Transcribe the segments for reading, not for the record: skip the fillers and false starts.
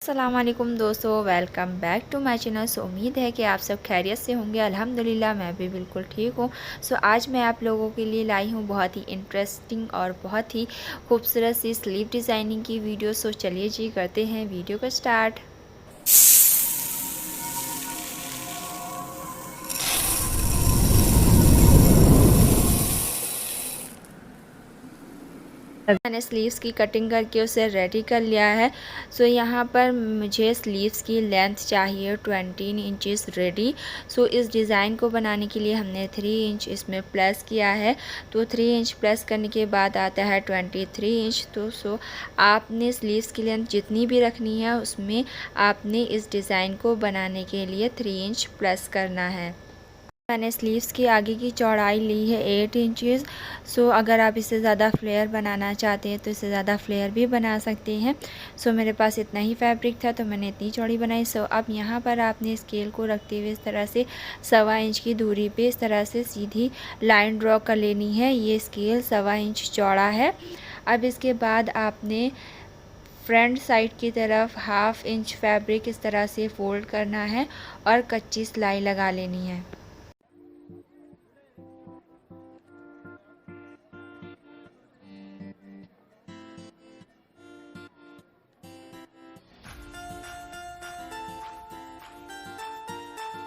अस्सलाम वालेकुम दोस्तों, welcome back to my channel. उम्मीद है कि आप सब खैरियत से होंगे। अल्हम्दुलिल्लाह मैं भी बिल्कुल ठीक हूँ। आज मैं आप लोगों के लिए लाई हूँ बहुत ही इंटरेस्टिंग और बहुत ही खूबसूरत सी स्लीव डिज़ाइनिंग की वीडियो। चलिए जी करते हैं वीडियो को स्टार्ट। मैंने स्लीव्स की कटिंग करके उसे रेडी कर लिया है। यहाँ पर मुझे स्लीव्स की लेंथ चाहिए 20 इंचेस रेडी। इस डिज़ाइन को बनाने के लिए हमने 3 इंच इसमें प्लस किया है। 3 इंच प्लस करने के बाद आता है 23 इंच। आपने स्लीव्स की लेंथ जितनी भी रखनी है उसमें आपने इस डिज़ाइन को बनाने के लिए 3 इंच प्लस करना है। मैंने स्लीव्स की आगे की चौड़ाई ली है 8 इंचेस। अगर आप इससे ज़्यादा फ्लेयर बनाना चाहते हैं तो इससे ज़्यादा फ्लेयर भी बना सकते हैं। मेरे पास इतना ही फैब्रिक था तो मैंने इतनी चौड़ी बनाई। अब यहाँ पर आपने स्केल को रखते हुए इस तरह से 1.25 इंच की दूरी पे इस तरह से सीधी लाइन ड्रॉ कर लेनी है। ये स्केल 1.25 इंच चौड़ा है। अब इसके बाद आपने फ्रंट साइड की तरफ 1/2 इंच फैब्रिक इस तरह से फोल्ड करना है और कच्ची सिलाई लगा लेनी है।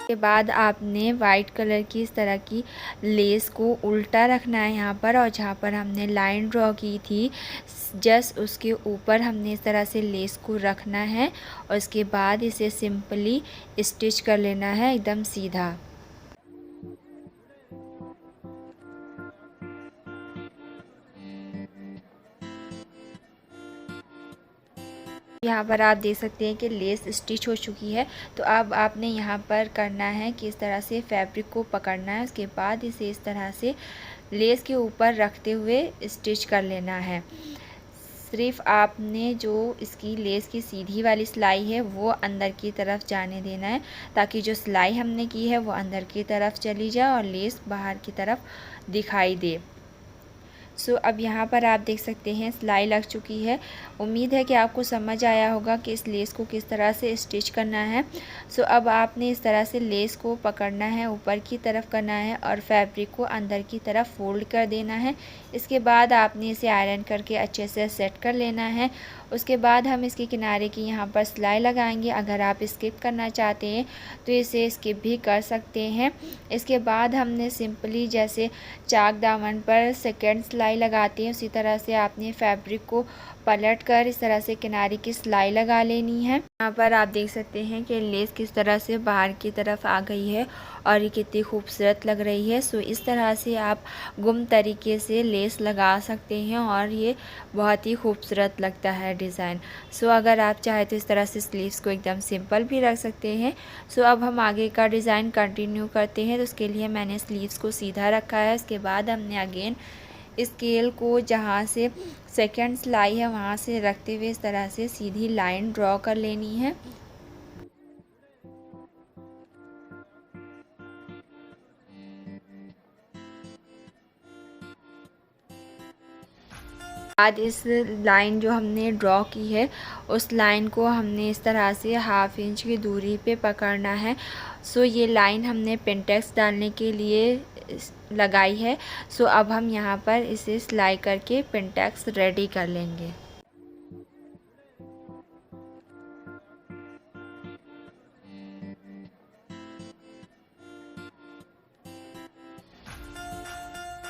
के बाद आपने वाइट कलर की इस तरह की लेस को उल्टा रखना है यहाँ पर, और जहाँ पर हमने लाइन ड्रॉ की थी जस्ट उसके ऊपर हमने इस तरह से लेस को रखना है और उसके बाद इसे सिंपली स्टिच कर लेना है एकदम सीधा। यहाँ पर आप देख सकते हैं कि लेस स्टिच हो चुकी है। अब आपने यहाँ पर करना है कि इस तरह से फैब्रिक को पकड़ना है, उसके बाद इसे इस तरह से लेस के ऊपर रखते हुए स्टिच कर लेना है। सिर्फ आपने जो इसकी लेस की सीधी वाली सिलाई है वो अंदर की तरफ जाने देना है, ताकि जो सिलाई हमने की है वो अंदर की तरफ चली जाए और लेस बाहर की तरफ दिखाई दे। अब यहाँ पर आप देख सकते हैं सिलाई लग चुकी है। उम्मीद है कि आपको समझ आया होगा कि इस लेस को किस तरह से स्टिच करना है। अब आपने इस तरह से लेस को पकड़ना है, ऊपर की तरफ करना है और फैब्रिक को अंदर की तरफ फोल्ड कर देना है। इसके बाद आपने इसे आयरन करके अच्छे से सेट कर लेना है। उसके बाद हम इसके किनारे की यहाँ पर सिलाई लगाएंगे। अगर आप स्किप करना चाहते हैं तो इसे स्किप भी कर सकते हैं। इसके बाद हमने सिंपली जैसे चाक दामन पर सेकेंड सिलाई लगाते हैं उसी तरह से आपने फैब्रिक को पलट कर इस तरह से किनारे की सिलाई लगा लेनी है। यहाँ पर आप देख सकते हैं कि लेस किस तरह से बाहर की तरफ आ गई है और ये कितनी खूबसूरत लग रही है। इस तरह से आप गुम तरीके से लेस लगा सकते हैं और ये बहुत ही खूबसूरत लगता है डिज़ाइन। अगर आप चाहे तो इस तरह से स्लीव्स को एकदम सिंपल भी रख सकते हैं। अब हम आगे का डिज़ाइन कंटिन्यू करते हैं। उसके लिए मैंने स्लीव्स को सीधा रखा है। उसके बाद हमने अगेन स्केल को जहाँ से सेकेंड सिलाई है वहाँ से रखते हुए इस तरह से सीधी लाइन ड्रॉ कर लेनी है। बाद इस लाइन जो हमने ड्रॉ की है उस लाइन को हमने इस तरह से 1/2 इंच की दूरी पे पकड़ना है। ये लाइन हमने पिनटेक्स डालने के लिए लगाई है। अब हम यहाँ पर इसे सिलाई करके पिनटेक्स रेडी कर लेंगे।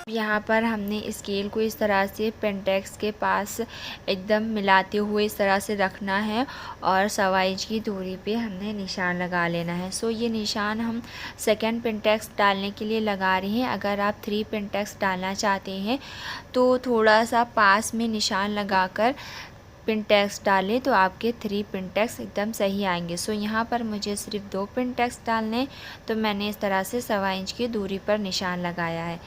यहाँ पर हमने स्केल को इस तरह से पेंटेक्स के पास एकदम मिलाते हुए इस तरह से रखना है और 1.25 इंच की दूरी पे हमने निशान लगा लेना है। ये निशान हम सेकेंड पेंटेक्स डालने के लिए लगा रहे हैं। अगर आप 3 पेंटेक्स डालना चाहते हैं तो थोड़ा सा पास में निशान लगाकर पिनटेक्स डालें तो आपके 3 पिनटेक्स एकदम सही आएंगे। यहाँ पर मुझे सिर्फ 2 पिनटेक्स डालने, तो मैंने इस तरह से 1.25 इंच की दूरी पर निशान लगाया है।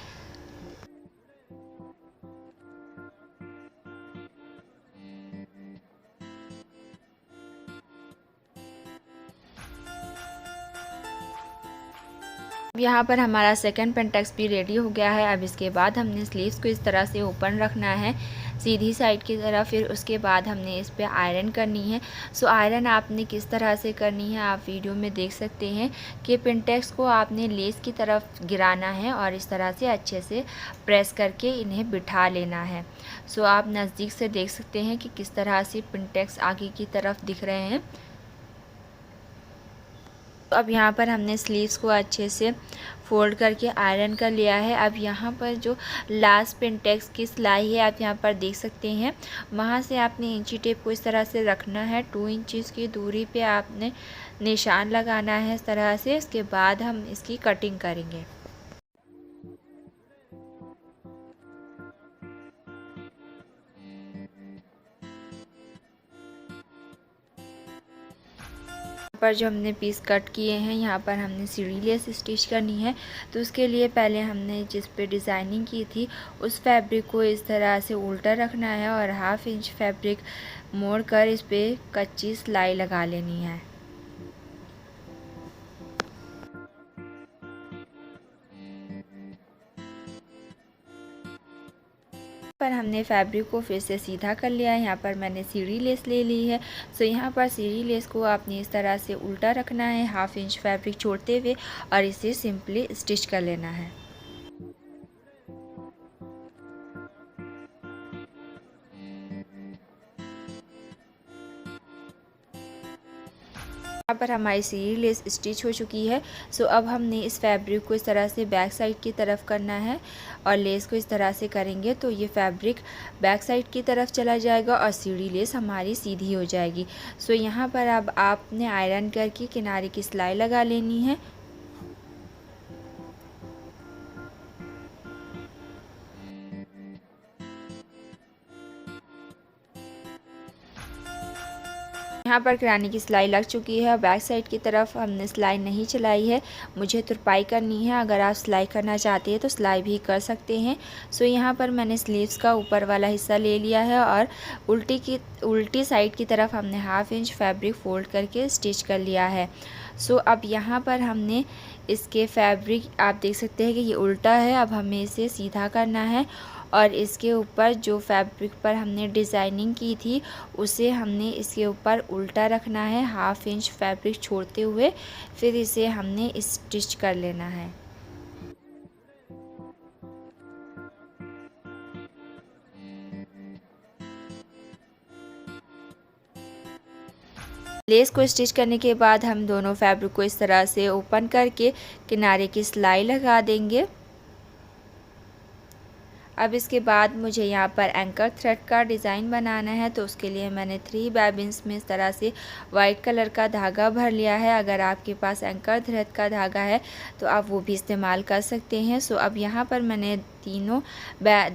यहाँ पर हमारा सेकंड पेंटेक्स भी रेडी हो गया है। अब इसके बाद हमने स्लीव्स को इस तरह से ओपन रखना है सीधी साइड की तरफ। फिर उसके बाद हमने इस पे आयरन करनी है। सो आयरन आपने किस तरह से करनी है आप वीडियो में देख सकते हैं कि पिनटेक्स को आपने लेस की तरफ गिराना है और इस तरह से अच्छे से प्रेस करके इन्हें बिठा लेना है। सो आप नज़दीक से देख सकते हैं कि किस तरह से पिनटेक्स आगे की तरफ दिख रहे हैं। तो अब यहाँ पर हमने स्लीव्स को अच्छे से फोल्ड करके आयरन कर लिया है। अब यहाँ पर जो लास्ट पिनटेक्स की सिलाई है आप यहाँ पर देख सकते हैं, वहाँ से आपने इंची टेप को इस तरह से रखना है। 2 इंचज़ की दूरी पे आपने निशान लगाना है इस तरह से। इसके बाद हम इसकी कटिंग करेंगे। पर जो हमने पीस कट किए हैं यहाँ पर हमने सीढ़ी लेस स्टिच करनी है। तो उसके लिए पहले हमने जिस पे डिज़ाइनिंग की थी उस फैब्रिक को इस तरह से उल्टा रखना है और 1/2 इंच फैब्रिक मोड़ कर इस पे कच्ची सिलाई लगा लेनी है। पर हमने फैब्रिक को फिर से सीधा कर लिया है। यहाँ पर मैंने सीढ़ी लेस ले ली है। सो यहाँ पर सीढ़ी लेस को आपने इस तरह से उल्टा रखना है 1/2 इंच फैब्रिक छोड़ते हुए और इसे सिंपली स्टिच कर लेना है। यहाँ पर हमारी सीढ़ी लेस स्टिच हो चुकी है। सो अब हमने इस फैब्रिक को इस तरह से बैक साइड की तरफ करना है और लेस को इस तरह से करेंगे तो ये फैब्रिक बैक साइड की तरफ चला जाएगा और सीढ़ी लेस हमारी सीधी हो जाएगी। सो यहाँ पर अब आपने आयरन करके किनारे की सिलाई लगा लेनी है। यहाँ पर किनारे की सिलाई लग चुकी है और बैक साइड की तरफ हमने सिलाई नहीं चलाई है, मुझे तुरपाई करनी है। अगर आप सिलाई करना चाहते हैं तो सिलाई भी कर सकते हैं। सो यहाँ पर मैंने स्लीव्स का ऊपर वाला हिस्सा ले लिया है और उल्टी साइड की तरफ हमने 1/2 इंच फैब्रिक फोल्ड करके स्टिच कर लिया है। सो अब यहाँ पर हमने इसके फैब्रिक आप देख सकते हैं कि ये उल्टा है। अब हमें इसे सीधा करना है और इसके ऊपर जो फैब्रिक पर हमने डिज़ाइनिंग की थी उसे हमने इसके ऊपर उल्टा रखना है 1/2 इंच फैब्रिक छोड़ते हुए। फिर इसे हमने स्टिच कर लेना है। लेस को स्टिच करने के बाद हम दोनों फैब्रिक को इस तरह से ओपन करके किनारे की सिलाई लगा देंगे। अब इसके बाद मुझे यहाँ पर एंकर थ्रेड का डिज़ाइन बनाना है तो उसके लिए मैंने 3 बैबिन्स में इस तरह से वाइट कलर का धागा भर लिया है। अगर आपके पास एंकर थ्रेड का धागा है तो आप वो भी इस्तेमाल कर सकते हैं। सो अब यहाँ पर मैंने तीनों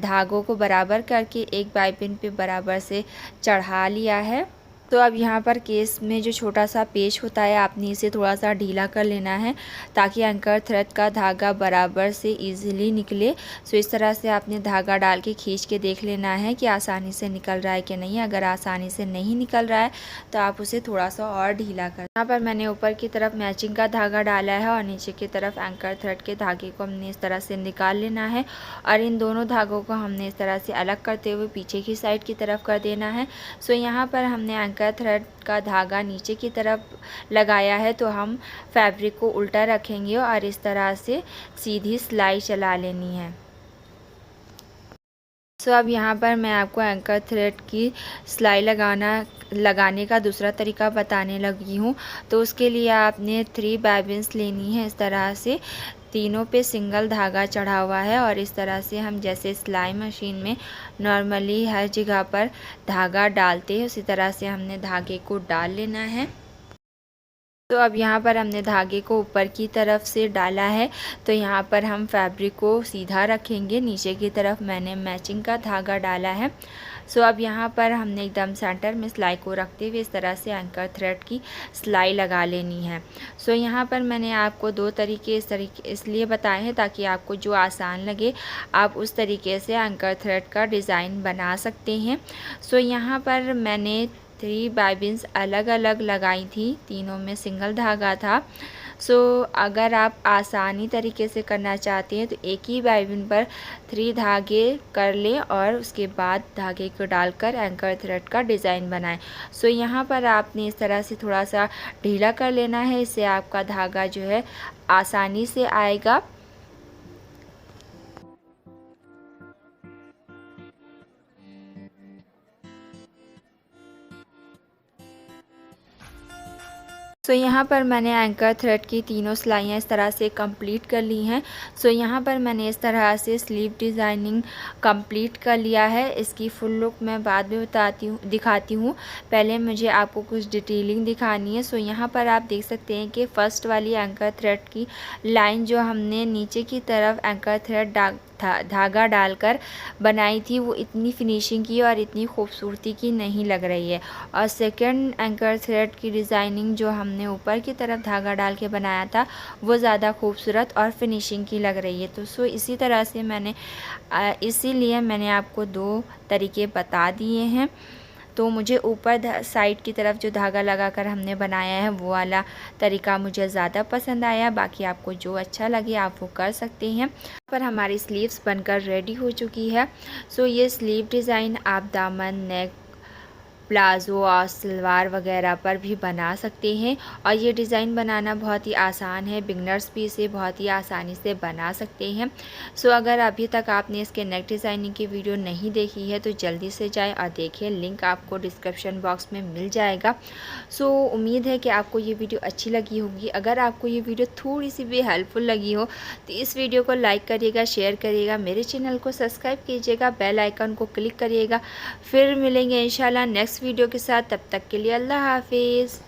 धागों को बराबर करके एक बैबिन पे बराबर से चढ़ा लिया है। तो अब यहाँ पर केस में जो छोटा सा पेच होता है आपने इसे थोड़ा सा ढीला कर लेना है ताकि एंकर थ्रेड का धागा बराबर से इजीली निकले। सो इस तरह से आपने धागा डाल के खींच के देख लेना है कि आसानी से निकल रहा है कि नहीं। अगर आसानी से नहीं निकल रहा है तो आप उसे थोड़ा सा और ढीला कर। यहाँ पर मैंने ऊपर की तरफ मैचिंग का धागा डाला है और नीचे की तरफ एंकर थ्रेड के धागे को हमने इस तरह से निकाल लेना है और इन दोनों धागों को हमने इस तरह से अलग करते हुए पीछे की साइड की तरफ कर देना है। सो यहाँ पर हमने एंकर थ्रेड का धागा नीचे की तरफ लगाया है तो हम फैब्रिक को उल्टा रखेंगे और इस तरह से सीधी सिलाई चला लेनी है। सो अब यहाँ पर मैं आपको एंकर थ्रेड की सिलाई लगाने का दूसरा तरीका बताने लगी हूँ। तो उसके लिए आपने 3 बैबिन्स लेनी है इस तरह से। तीनों पे सिंगल धागा चढ़ा हुआ है और इस तरह से हम जैसे सिलाई मशीन में नॉर्मली हर जगह पर धागा डालते हैं उसी तरह से हमने धागे को डाल लेना है। तो अब यहाँ पर हमने धागे को ऊपर की तरफ से डाला है तो यहाँ पर हम फैब्रिक को सीधा रखेंगे। नीचे की तरफ मैंने मैचिंग का धागा डाला है। सो अब यहाँ पर हमने एकदम सेंटर में सिलाई को रखते हुए इस तरह से एंकर थ्रेड की सिलाई लगा लेनी है। सो यहाँ पर मैंने आपको 2 तरीके इसलिए बताए हैं ताकि आपको जो आसान लगे आप उस तरीके से एंकर थ्रेड का डिज़ाइन बना सकते हैं। सो यहाँ पर मैंने 3 बैबिन्स अलग अलग लगाई थी, तीनों में सिंगल धागा था। अगर आप आसानी तरीके से करना चाहते हैं तो एक ही बाइबिन पर 3 धागे कर लें और उसके बाद धागे को डालकर एंकर थ्रेड का डिज़ाइन बनाएं। यहाँ पर आपने इस तरह से थोड़ा सा ढीला कर लेना है, इससे आपका धागा जो है आसानी से आएगा। यहाँ पर मैंने एंकर थ्रेड की तीनों सिलाइयाँ इस तरह से कंप्लीट कर ली हैं। यहाँ पर मैंने इस तरह से स्लीव डिज़ाइनिंग कंप्लीट कर लिया है। इसकी फुल लुक मैं बाद में दिखाती हूँ। पहले मुझे आपको कुछ डिटेलिंग दिखानी है। यहाँ पर आप देख सकते हैं कि फ़र्स्ट वाली एंकर थ्रेड की लाइन जो हमने नीचे की तरफ एंकर थ्रेड धागा डालकर बनाई थी, वो इतनी फिनिशिंग की और इतनी खूबसूरती की नहीं लग रही है। और सेकंड एंकर थ्रेड की डिज़ाइनिंग जो हमने ऊपर की तरफ धागा डाल के बनाया था, वो ज़्यादा खूबसूरत और फिनिशिंग की लग रही है। तो इसी तरह से इसीलिए मैंने आपको 2 तरीके बता दिए हैं। तो मुझे ऊपर साइड की तरफ जो धागा लगाकर हमने बनाया है वो वाला तरीका मुझे ज़्यादा पसंद आया। बाकी आपको जो अच्छा लगे आप वो कर सकते हैं। पर हमारी स्लीव्स बनकर रेडी हो चुकी है। ये स्लीव डिज़ाइन आप दामन, नेक, प्लाज़ो और सलवार वगैरह पर भी बना सकते हैं। और ये डिज़ाइन बनाना बहुत ही आसान है, बिगनर्स भी इसे बहुत ही आसानी से बना सकते हैं। अगर अभी तक आपने इसके नेक डिज़ाइनिंग की वीडियो नहीं देखी है तो जल्दी से जाएं और देखें, लिंक आपको डिस्क्रिप्शन बॉक्स में मिल जाएगा। उम्मीद है कि आपको ये वीडियो अच्छी लगी होगी। अगर आपको ये वीडियो थोड़ी सी भी हेल्पफुल लगी हो तो इस वीडियो को लाइक करिएगा, शेयर करिएगा, मेरे चैनल को सब्सक्राइब कीजिएगा, बेल आइकन को क्लिक करिएगा। फिर मिलेंगे इंशाल्लाह नेक्स्ट वीडियो के साथ। तब तक के लिए अल्लाह हाफिज़।